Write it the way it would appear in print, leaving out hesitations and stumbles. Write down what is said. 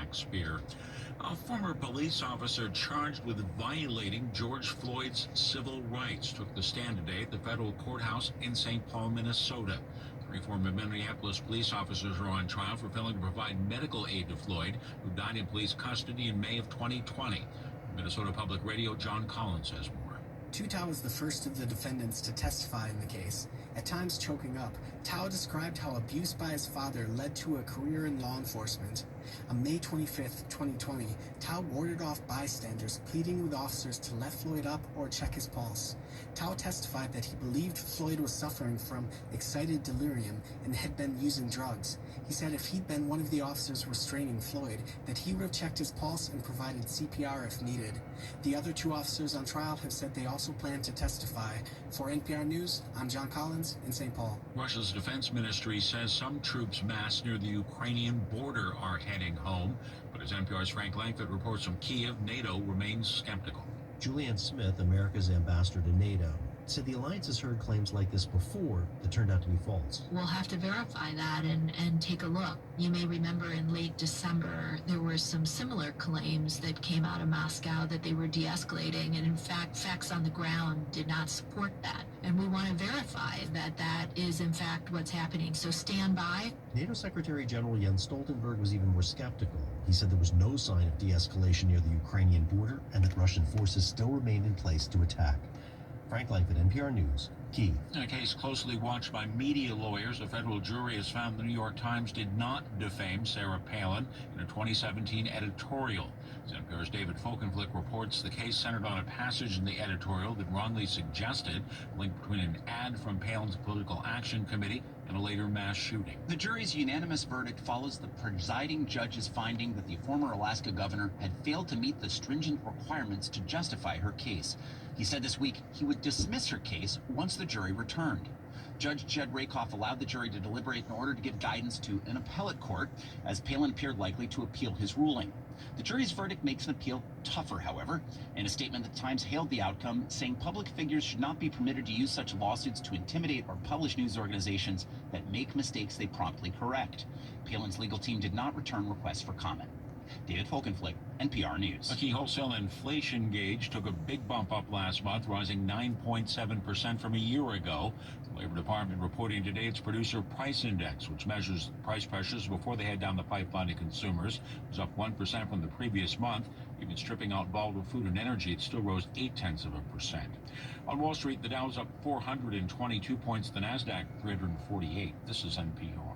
black spear. A former police officer charged with violating George Floyd's civil rights took the stand today at the federal courthouse in St. Paul, Minnesota. Three former Minneapolis police officers are on trial for failing to provide medical aid to Floyd, who died in police custody in May of 2020. Minnesota Public Radio, John Collins has more. Tao was the first of the defendants to testify in the case. At times choking up, Tao described how abuse by his father led to a career in law enforcement. On May 25, 2020, Tao warded off bystanders, pleading with officers to let Floyd up or check his pulse. Tao testified that he believed Floyd was suffering from excited delirium and had been using drugs. He said if he'd been one of the officers restraining Floyd, that he would have checked his pulse and provided CPR if needed. The other two officers on trial have said they also plan to testify. For NPR News, I'm John Collins in St. Paul. Russia's defense ministry says some troops massed near the Ukrainian border are heading home. But as NPR's Frank Langford reports from Kiev, NATO remains skeptical. Julianne Smith, America's ambassador to NATO, said the alliance has heard claims like this before that turned out to be false. We'll have to verify that and take a look. You may remember in late December, there were some similar claims that came out of Moscow that they were de-escalating, and in fact, facts on the ground did not support that. And we want to verify that that is in fact what's happening. So stand by. NATO Secretary General Jens Stoltenberg was even more skeptical. He said there was no sign of de-escalation near the Ukrainian border and that Russian forces still remained in place to attack. Frank Langford, NPR News, Kyiv. In a case closely watched by media lawyers, a federal jury has found the New York Times did not defame Sarah Palin in a 2017 editorial. As NPR's David Folkenflik reports, the case centered on a passage in the editorial that wrongly suggested a link between an ad from Palin's Political Action Committee and a later mass shooting. The jury's unanimous verdict follows the presiding judge's finding that the former Alaska governor had failed to meet the stringent requirements to justify her case. He said this week he would dismiss her case once the jury returned. Judge Jed Rakoff allowed the jury to deliberate in order to give guidance to an appellate court, as Palin appeared likely to appeal his ruling. The jury's verdict makes an appeal tougher, however. In a statement, the Times hailed the outcome, saying public figures should not be permitted to use such lawsuits to intimidate or publish news organizations that make mistakes they promptly correct. Palin's legal team did not return requests for comment. David Folkenflik, NPR News. A key wholesale inflation gauge took a big bump up last month, rising 9.7% from a year ago. The Labor Department reporting today its producer price index, which measures price pressures before they head down the pipeline to consumers, was up 1% from the previous month. Even stripping out volatile food and energy, it still rose 0.8%. On Wall Street, the Dow was up 422 points, the Nasdaq 348. This is NPR.